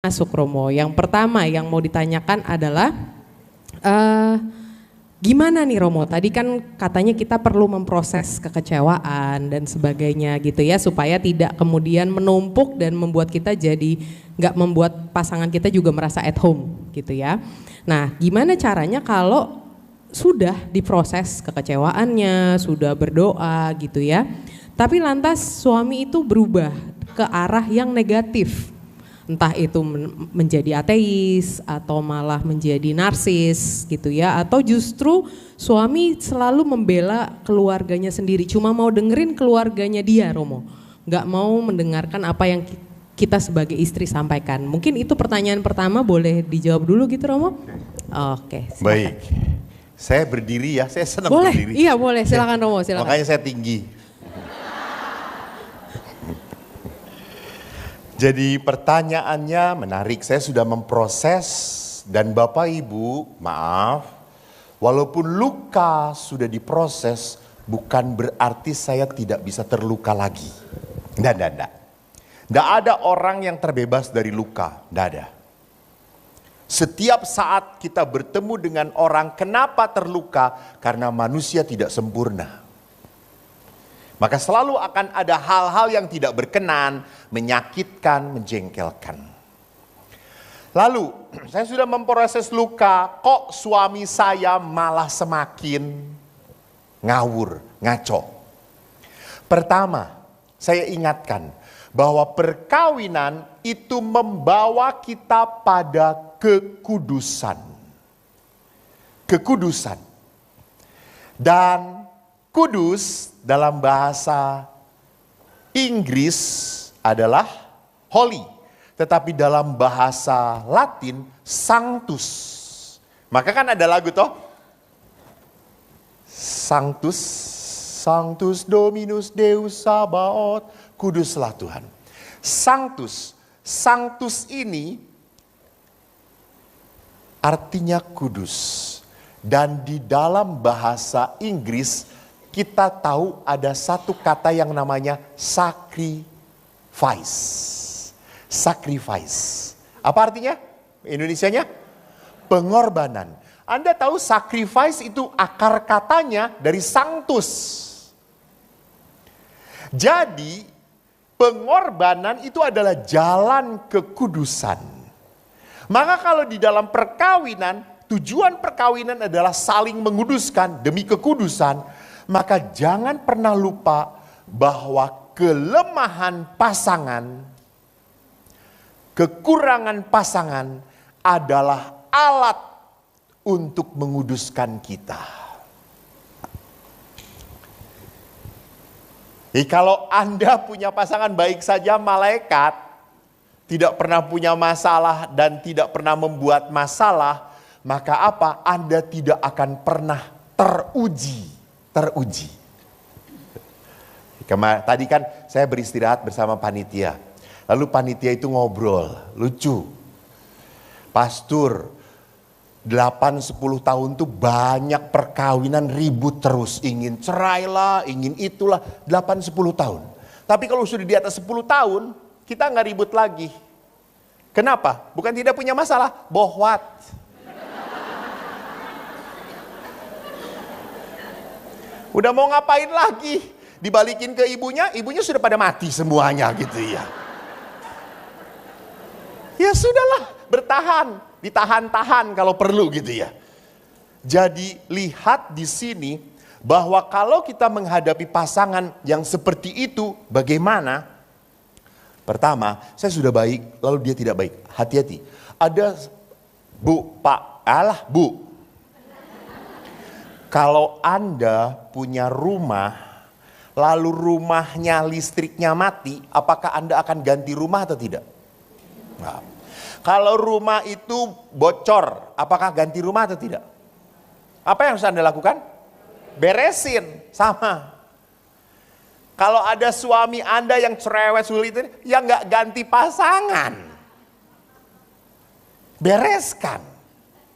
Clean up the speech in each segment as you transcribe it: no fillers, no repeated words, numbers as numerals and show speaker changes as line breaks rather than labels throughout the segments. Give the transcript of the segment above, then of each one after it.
Masuk Romo. Yang pertama yang mau ditanyakan adalah gimana nih Romo? Tadi kan katanya kita perlu memproses kekecewaan dan sebagainya gitu ya, supaya tidak kemudian menumpuk dan membuat kita jadi nggak membuat pasangan kita juga merasa at home gitu ya. Nah, gimana caranya kalau sudah diproses kekecewaannya, sudah berdoa gitu ya, tapi lantas suami itu berubah ke arah yang negatif? Entah itu menjadi ateis atau malah menjadi narsis gitu ya, atau justru suami selalu membela keluarganya sendiri, cuma mau dengerin keluarganya dia Romo, nggak mau mendengarkan apa yang kita sebagai istri sampaikan. Mungkin itu pertanyaan pertama, boleh dijawab dulu gitu Romo? Oke, silakan.
Baik, saya berdiri ya, saya senang
boleh,
berdiri.
Iya boleh, silakan Romo, silakan.
Makanya saya tinggi. Jadi pertanyaannya menarik, saya sudah memproses dan Bapak Ibu maaf, walaupun luka sudah diproses bukan berarti saya tidak bisa terluka lagi. Tidak ada orang yang terbebas dari luka, tidak ada. Setiap saat kita bertemu dengan orang, kenapa terluka? Karena manusia tidak sempurna. Maka selalu akan ada hal-hal yang tidak berkenan, menyakitkan, menjengkelkan. Lalu, saya sudah memproses luka, kok suami saya malah semakin ngawur, ngaco. Pertama, saya ingatkan bahwa perkawinan itu membawa kita pada kekudusan. Kekudusan. Dan kudus dalam bahasa Inggris adalah holy, tetapi dalam bahasa Latin sanctus. Maka kan ada lagu toh? Sanctus, Sanctus Dominus Deus Sabaoth, kuduslah Tuhan. Sanctus, sanctus ini artinya kudus. Dan di dalam bahasa Inggris kita tahu ada satu kata yang namanya sacrifice. Sacrifice. Apa artinya? Indonesianya? Pengorbanan. Anda tahu sacrifice itu akar katanya dari sanctus. Jadi pengorbanan itu adalah jalan kekudusan. Maka kalau di dalam perkawinan, tujuan perkawinan adalah saling menguduskan demi kekudusan. Maka jangan pernah lupa bahwa kelemahan pasangan, kekurangan pasangan adalah alat untuk menguduskan kita. Jadi kalau Anda punya pasangan baik saja malaikat, tidak pernah punya masalah dan tidak pernah membuat masalah, maka apa? Anda tidak akan pernah teruji. Tadi kan saya beristirahat bersama panitia. Lalu panitia itu ngobrol, lucu. Pastor, 8-10 tahun tuh banyak perkawinan ribut terus. Ingin cerai lah, ingin itulah, 8-10 tahun. Tapi kalau sudah di atas 10 tahun, kita nggak ribut lagi. Kenapa? Bukan tidak punya masalah, bohwat. Udah mau ngapain lagi? Dibalikin ke ibunya, ibunya sudah pada mati semuanya gitu ya. Ya sudahlah, bertahan, ditahan-tahan kalau perlu gitu ya. Jadi lihat di sini bahwa kalau kita menghadapi pasangan yang seperti itu, bagaimana? Pertama, saya sudah baik, lalu dia tidak baik. Hati-hati. Ada Bu, Pak, Bu. Kalau Anda punya rumah, lalu rumahnya listriknya mati, apakah Anda akan ganti rumah atau tidak? Nah. Kalau rumah itu bocor, apakah ganti rumah atau tidak? Apa yang harus Anda lakukan? Beresin, sama. Kalau ada suami Anda yang cerewet sulit, ya nggak ganti pasangan. Bereskan.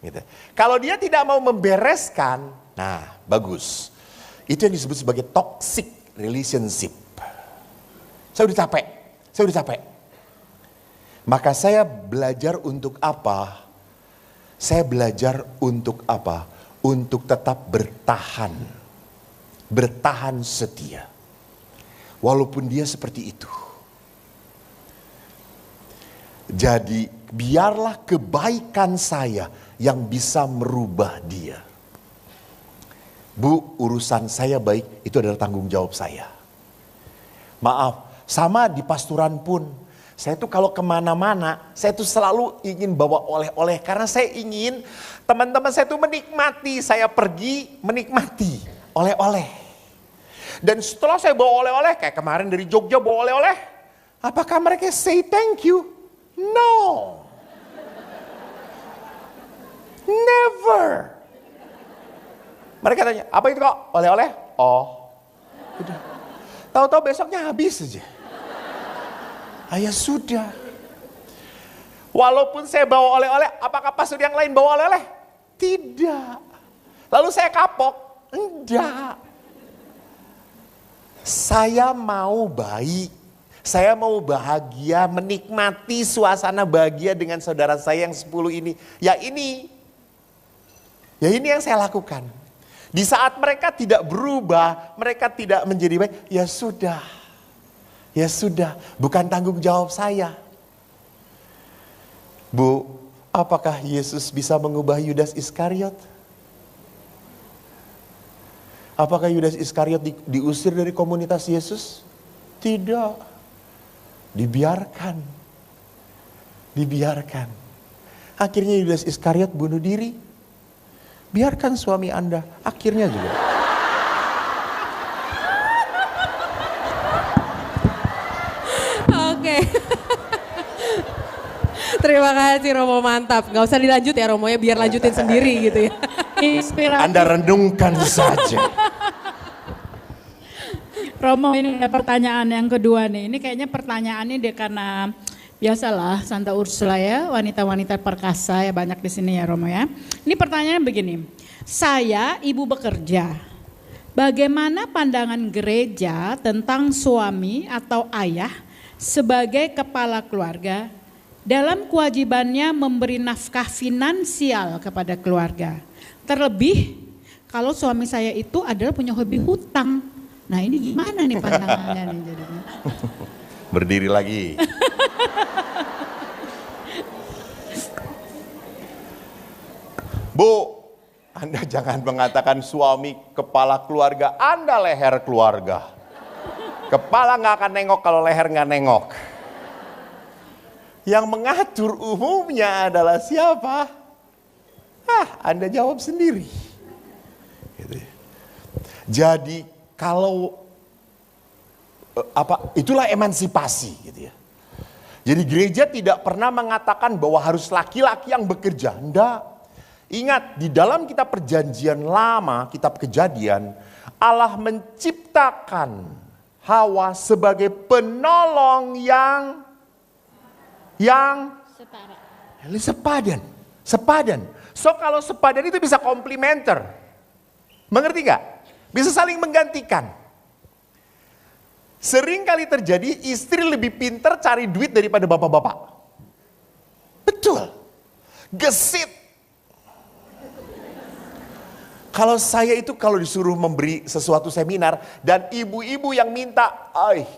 Gitu. Kalau dia tidak mau membereskan, nah bagus. Itu yang disebut sebagai toxic relationship. Saya udah capek. Maka saya belajar untuk apa? Saya belajar untuk apa? Untuk tetap bertahan. Bertahan setia. Walaupun dia seperti itu. Jadi biarlah kebaikan saya yang bisa merubah dia. Bu, urusan saya baik, itu adalah tanggung jawab saya. Maaf, sama di pastoran pun. Saya tuh kalau kemana-mana, saya tuh selalu ingin bawa oleh-oleh. Karena saya ingin teman-teman saya tuh menikmati, saya pergi menikmati oleh-oleh. Dan setelah saya bawa oleh-oleh, kayak kemarin dari Jogja bawa oleh-oleh. Apakah mereka say thank you? No. Never. Mereka tanya, apa itu kok? Oleh-oleh? Oh. Udah. Tahu-tahu besoknya habis saja. Ya sudah. Walaupun saya bawa oleh-oleh, apakah pastor yang lain bawa oleh-oleh? Tidak. Lalu saya kapok? Enggak. Saya mau baik. Saya mau bahagia, menikmati suasana bahagia dengan saudara saya yang 10 ini. Ya ini yang saya lakukan. Di saat mereka tidak berubah, mereka tidak menjadi baik, ya sudah. Ya sudah, bukan tanggung jawab saya. Bu, apakah Yesus bisa mengubah Yudas Iskariot? Apakah Yudas Iskariot diusir dari komunitas Yesus? Tidak. Dibiarkan. Akhirnya Yudas Iskariot bunuh diri. Biarkan suami Anda, akhirnya juga.
Oke. Terima kasih Romo, mantap. Gak usah dilanjut ya Romo ya, biar lanjutin sendiri gitu ya.
Inspirasi.
Anda renungkan saja.
Romo, ini ada pertanyaan yang kedua nih. Ini kayaknya pertanyaannya dia karena biasalah Santa Ursula ya, wanita-wanita perkasa ya banyak di sini ya Romo ya. Ini pertanyaannya begini. Saya ibu bekerja. Bagaimana pandangan gereja tentang suami atau ayah sebagai kepala keluarga dalam kewajibannya memberi nafkah finansial kepada keluarga? Terlebih kalau suami saya itu adalah punya hobi hutang. Nah ini gimana nih pandangannya nih jadinya?
Berdiri lagi. Bu, Anda jangan mengatakan suami kepala keluarga, Anda leher keluarga. Kepala nggak akan nengok kalau leher nggak nengok. Yang mengatur umumnya adalah siapa? Anda jawab sendiri. Gitu. Jadi kalau itulah emansipasi gitu ya. Jadi gereja tidak pernah mengatakan bahwa harus laki-laki yang bekerja. Enggak. Ingat, di dalam kitab perjanjian lama, kitab Kejadian, Allah menciptakan Hawa sebagai penolong yang sepadan. So kalau sepadan itu bisa komplementer. Mengerti gak? Bisa saling menggantikan. Sering kali terjadi istri lebih pintar cari duit daripada bapak-bapak. Betul. Gesit. Kalau saya itu kalau disuruh memberi sesuatu seminar dan ibu-ibu yang minta,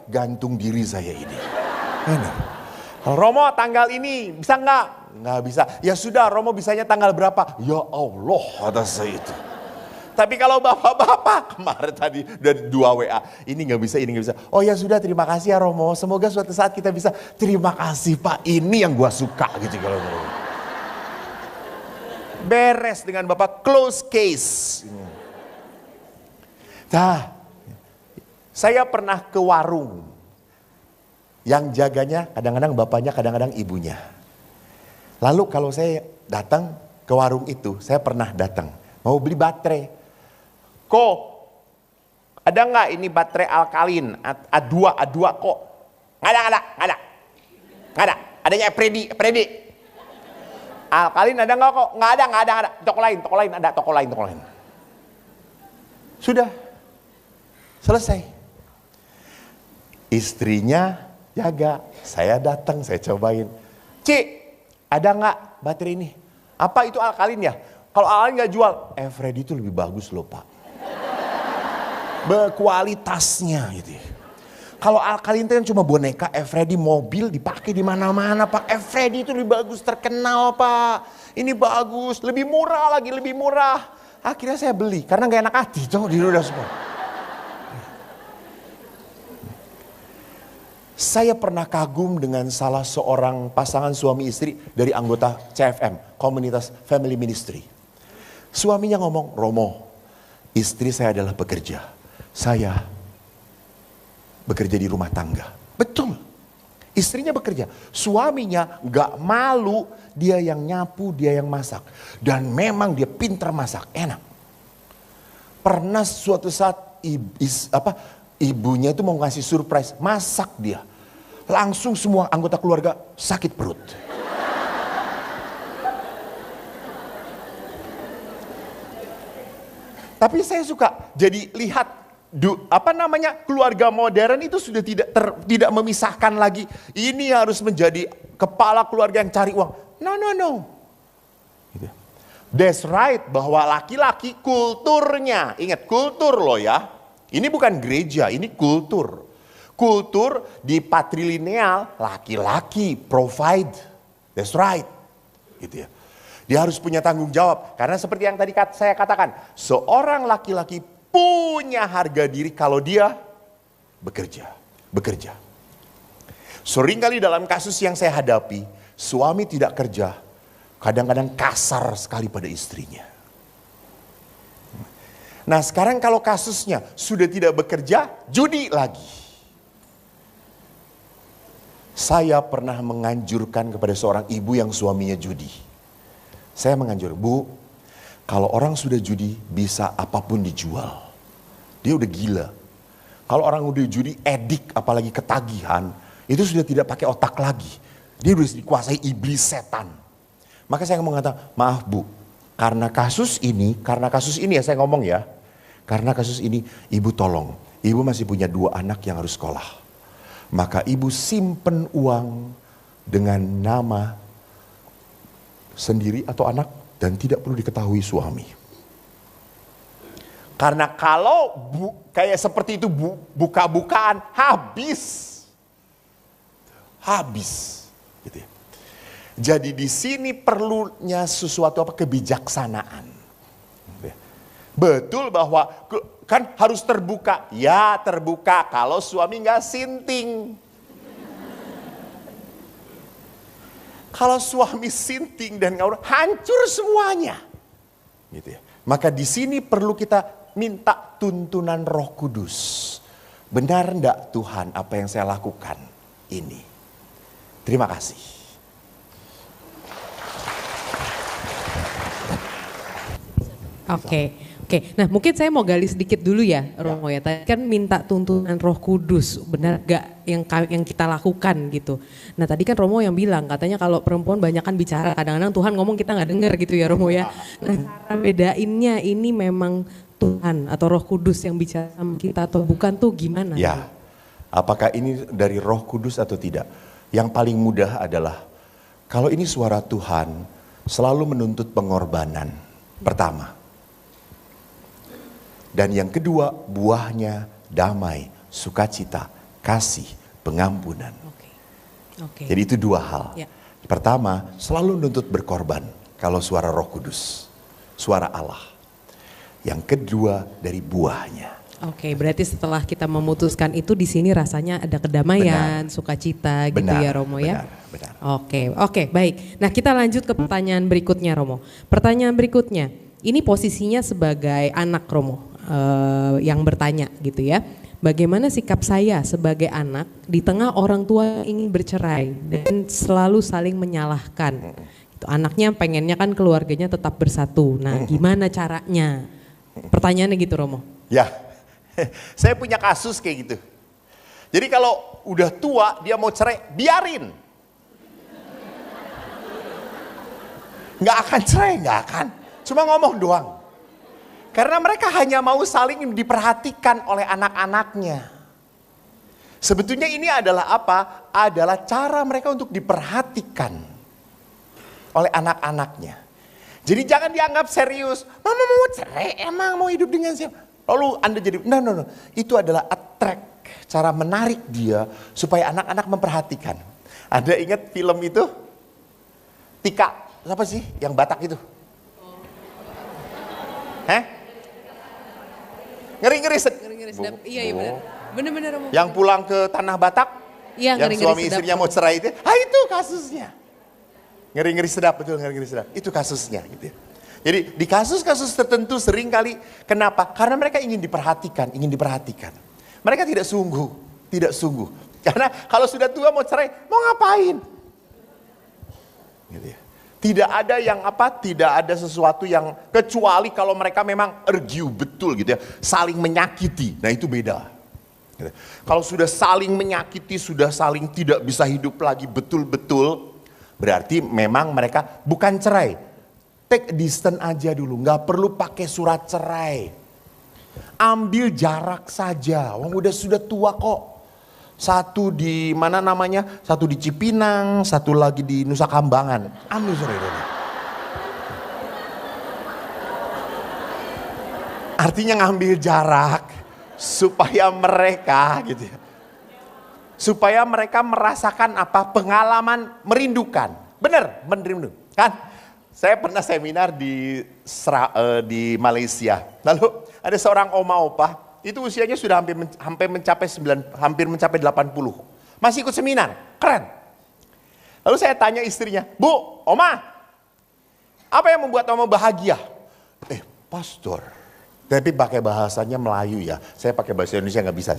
gantung diri saya ini. Romo tanggal ini bisa nggak? Nggak bisa. Ya sudah, Romo bisanya tanggal berapa? Ya Allah, kata saya itu. Tapi kalau bapak-bapak kemarin tadi dari 2 WA, ini nggak bisa, ini nggak bisa. Oh ya sudah, terima kasih ya Romo. Semoga suatu saat kita bisa. Terima kasih Pak, ini yang gua suka gitu kalau beres dengan bapak, close case. Nah, saya pernah ke warung. Yang jaganya kadang-kadang bapaknya, kadang-kadang ibunya. Lalu kalau saya datang ke warung itu, saya pernah datang mau beli baterai. Kok ada nggak ini baterai alkalin A2 kok? Nggak ada. Adanya Predi. Alkalin ada nggak kok? Nggak ada. Toko lain ada. Sudah selesai. Istrinya jaga, saya datang, saya cobain. Cik, ada nggak baterai ini? Apa itu alkalin ya? Kalau alkalin nggak jual, Freddy itu lebih bagus loh Pak. Berkualitasnya gitu ya. Kalau alkalin itu kan cuma boneka, Freddy mobil dipakai di mana-mana Pak. Freddy itu lebih bagus, terkenal Pak. Ini bagus, lebih murah lagi, lebih murah. Akhirnya saya beli karena nggak enak hati tuh di roda semua. Saya pernah kagum dengan salah seorang pasangan suami istri dari anggota CFM, Komunitas Family Ministry. Suaminya ngomong, Romo, istri saya adalah pekerja. Saya bekerja di rumah tangga. Betul. Istrinya bekerja. Suaminya gak malu, dia yang nyapu, dia yang masak. Dan memang dia pintar masak, enak. Pernah suatu saat ibunya itu mau ngasih surprise, masak dia. Langsung semua anggota keluarga sakit perut. Tapi saya suka jadi lihat keluarga modern itu sudah tidak memisahkan lagi. Ini harus menjadi kepala keluarga yang cari uang. No. Gitu. That's right, bahwa laki-laki kulturnya, ingat kultur loh ya. Ini bukan gereja, ini kultur. Kultur di patrilineal, laki-laki provide. That's right. Gitu ya. Dia harus punya tanggung jawab. Karena seperti yang tadi saya katakan, seorang laki-laki punya harga diri kalau dia bekerja. Seringkali dalam kasus yang saya hadapi, suami tidak kerja, kadang-kadang kasar sekali pada istrinya. Nah sekarang kalau kasusnya sudah tidak bekerja, judi lagi. Saya pernah menganjurkan kepada seorang ibu yang suaminya judi. Saya menganjur, Bu, kalau orang sudah judi bisa apapun dijual. Dia udah gila. Kalau orang udah judi edik apalagi ketagihan, itu sudah tidak pakai otak lagi. Dia udah dikuasai iblis setan. Maka saya mengatakan, maaf Bu, karena kasus ini ya saya ngomong ya. Karena kasus ini ibu tolong, ibu masih punya 2 anak yang harus sekolah. Maka ibu simpen uang dengan nama sendiri atau anak dan tidak perlu diketahui suami. Karena kalau kayak seperti itu buka-bukaan habis. Gitu ya. Jadi di sini perlunya sesuatu kebijaksanaan. Betul bahwa kan harus terbuka. Ya terbuka kalau suami nggak sinting. Kalau suami sinting dan ngawur, hancur semuanya. Gitu ya. Maka di sini perlu kita minta tuntunan Roh Kudus. Benar enggak Tuhan apa yang saya lakukan ini? Terima kasih.
Oke. Nah mungkin saya mau gali sedikit dulu ya Romo ya. Tadi kan minta tuntunan Roh Kudus, benar gak yang kita lakukan gitu. Nah tadi kan Romo yang bilang katanya kalau perempuan banyak kan bicara, kadang-kadang Tuhan ngomong kita gak dengar gitu ya Romo ya. Nah cara bedainnya ini memang Tuhan atau Roh Kudus yang bicara sama kita atau bukan tuh gimana?
Ya, apakah ini dari Roh Kudus atau tidak? Yang paling mudah adalah kalau ini suara Tuhan selalu menuntut pengorbanan pertama. Dan yang kedua, buahnya damai, sukacita, kasih, pengampunan. Jadi itu 2 hal. Ya. Pertama, selalu menuntut berkorban kalau suara Roh Kudus, suara Allah. Yang kedua, dari buahnya.
Oke, berarti setelah kita memutuskan itu di sini rasanya ada kedamaian, sukacita gitu ya Romo ya.
Benar.
Oke, baik. Nah kita lanjut ke pertanyaan berikutnya Romo. Pertanyaan berikutnya, ini posisinya sebagai anak Romo yang bertanya gitu ya. Bagaimana sikap saya sebagai anak di tengah orang tua yang ingin bercerai dan selalu saling menyalahkan. Itu anaknya pengennya kan keluarganya tetap bersatu. Nah gimana caranya? Pertanyaannya gitu Romo.
Ya. Saya punya kasus kayak gitu. Jadi kalau udah tua dia mau cerai, biarin. Nggak akan cerai, nggak akan. Cuma ngomong doang. Karena mereka hanya mau saling diperhatikan oleh anak-anaknya. Sebetulnya ini adalah apa? Adalah cara mereka untuk diperhatikan. oleh anak-anaknya. Jadi jangan dianggap serius. Mama mau cerai, emang mau hidup dengan siapa? Lalu Anda jadi, no. Itu adalah attract, cara menarik dia supaya anak-anak memperhatikan. Anda ingat film itu? Tika, siapa sih yang Batak itu? Ngeri-ngeri
sedap. Iya benar. Benar-benar.
Yang pulang ke tanah Batak,
iya,
yang suami istrinya mau cerai itu, itu kasusnya. Ngeri-ngeri sedap, betul, ngeri-ngeri sedap. Itu kasusnya gitu ya. Jadi di kasus-kasus tertentu sering kali, kenapa? Karena mereka ingin diperhatikan. Mereka tidak sungguh. Karena kalau sudah tua mau cerai, mau ngapain? Gitu ya. Tidak ada sesuatu yang, kecuali kalau mereka memang argue betul gitu ya, saling menyakiti. Nah itu beda. Gitu. Kalau sudah saling menyakiti, sudah saling tidak bisa hidup lagi betul-betul, berarti memang mereka bukan cerai. Take distance aja dulu, nggak perlu pakai surat cerai. Ambil jarak saja, wong sudah tua kok. Satu di mana namanya? Satu di Cipinang, satu lagi di Nusa Kambangan. Ambil saudara. Artinya ngambil jarak supaya mereka gitu ya. Supaya mereka merasakan pengalaman merindukan. Benar, merindukan. Kan? Saya pernah seminar di Malaysia. Lalu ada seorang oma opa. Itu usianya sudah hampir mencapai 80. Masih ikut seminar, keren. Lalu saya tanya istrinya, Bu, Oma, apa yang membuat Oma bahagia? Pastor, tapi pakai bahasanya Melayu ya. Saya pakai bahasa Indonesia nggak bisa.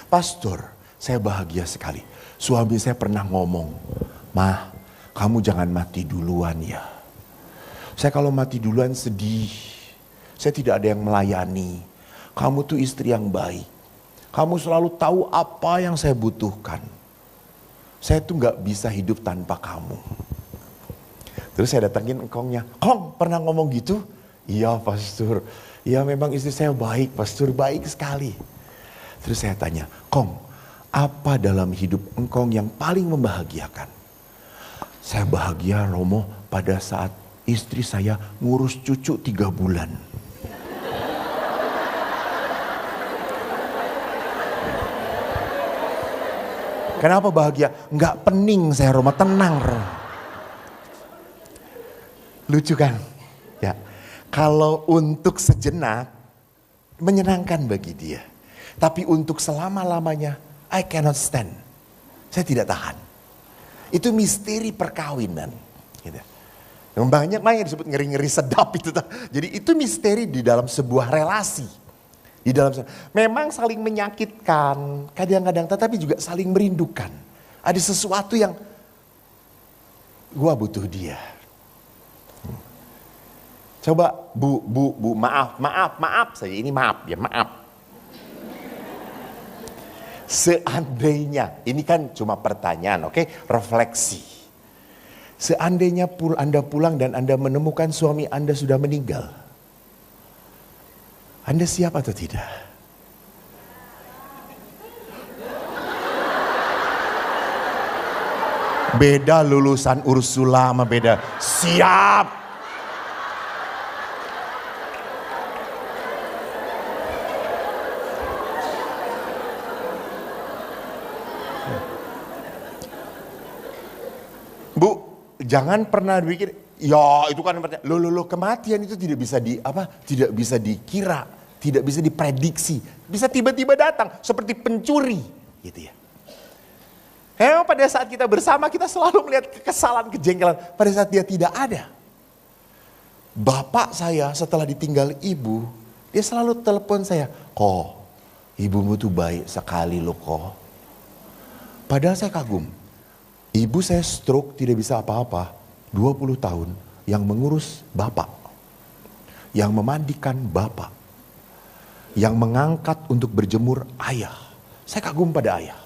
Pastor, saya bahagia sekali. Suami saya pernah ngomong, Ma, kamu jangan mati duluan ya. Saya kalau mati duluan sedih. Saya tidak ada yang melayani. Kamu tuh istri yang baik. Kamu selalu tahu apa yang saya butuhkan. Saya tuh gak bisa hidup tanpa kamu. Terus saya datangin engkongnya. Kong pernah ngomong gitu? Iya pastor. Iya memang istri saya baik pastor. Baik sekali. Terus saya tanya. Kong apa dalam hidup engkong yang paling membahagiakan? Saya bahagia Romo pada saat istri saya ngurus cucu 3 bulan. Kenapa bahagia? Enggak pening saya Romo, tenang Romo. Lucu kan? Ya. Kalau untuk sejenak menyenangkan bagi dia. Tapi untuk selama-lamanya I cannot stand. Saya tidak tahan. Itu misteri perkawinan. Gitu. Yang banyak yang disebut ngeri-ngeri sedap itu. Jadi itu misteri di dalam sebuah relasi. Memang saling menyakitkan kadang-kadang, tetapi juga saling merindukan. Ada sesuatu yang gua butuh dia. Coba bu, maaf saja, ini maaf. Seandainya, ini kan cuma pertanyaan, oke? Refleksi. Seandainya Anda pulang dan Anda menemukan suami Anda sudah meninggal. Anda siap atau tidak? Beda lulusan Ursula sama beda. Siap. Bu, jangan pernah pikir ya itu kan kematian itu tidak bisa dikira, tidak bisa diprediksi, bisa tiba-tiba datang seperti pencuri, gitu ya. Pada saat kita bersama kita selalu melihat kekesalan, kejengkelan pada saat dia tidak ada. Bapak saya setelah ditinggal ibu, dia selalu telepon saya, "Ko, ibumu tuh baik sekali loh, Ko." Padahal saya kagum. Ibu saya stroke tidak bisa apa-apa. 20 tahun yang mengurus bapak, yang memandikan bapak, yang mengangkat untuk berjemur ayah. Saya kagum pada ayah.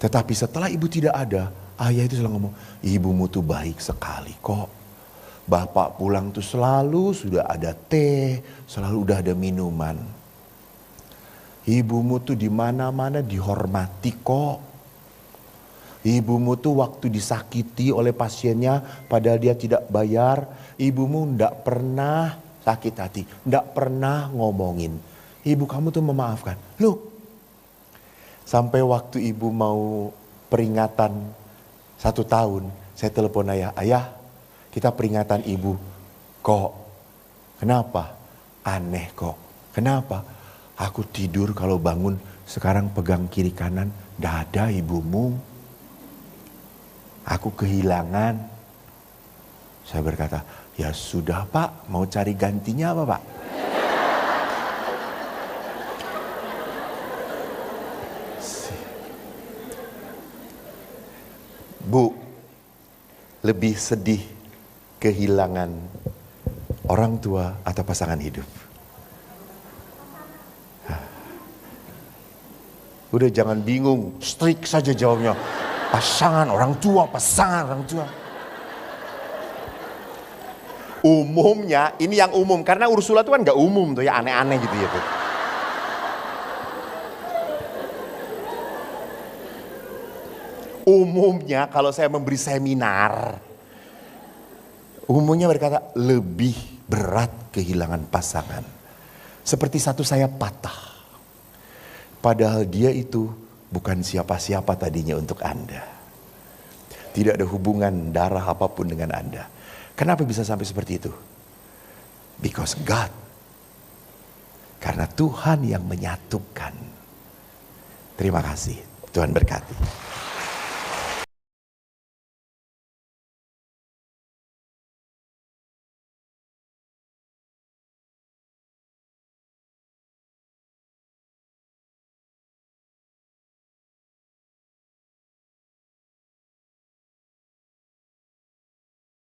Tetapi setelah ibu tidak ada, ayah itu selalu ngomong, ibumu tuh baik sekali kok. Bapak pulang tuh selalu sudah ada teh, selalu udah ada minuman. Ibumu tuh di mana-mana dihormati kok. Ibumu tuh waktu disakiti oleh pasiennya padahal dia tidak bayar, ibumu ndak pernah sakit hati, ndak pernah ngomongin. Ibu kamu tuh memaafkan. Loh, sampai waktu ibu mau peringatan 1 tahun, saya telepon ayah, ayah kita peringatan ibu. Kok? Kenapa? Aneh kok. Kenapa? Aku tidur kalau bangun sekarang pegang kiri kanan, ndak ada ibumu. Aku kehilangan. Saya berkata, ya sudah Pak, mau cari gantinya apa Pak? Bu, lebih sedih kehilangan orang tua atau pasangan hidup? Udah jangan bingung, strict saja jawabnya. Pasangan orang tua, pasangan orang tua. Umumnya, ini yang umum, karena Ursula tuh kan gak umum tuh ya, aneh-aneh gitu ya. Tuh. Umumnya kalau saya memberi seminar, umumnya berkata lebih berat kehilangan pasangan. Seperti satu sayap patah. Padahal dia itu bukan siapa-siapa tadinya untuk Anda. Tidak ada hubungan darah apapun dengan Anda. Kenapa bisa sampai seperti itu? Because God. Karena Tuhan yang menyatukan. Terima kasih. Tuhan berkati.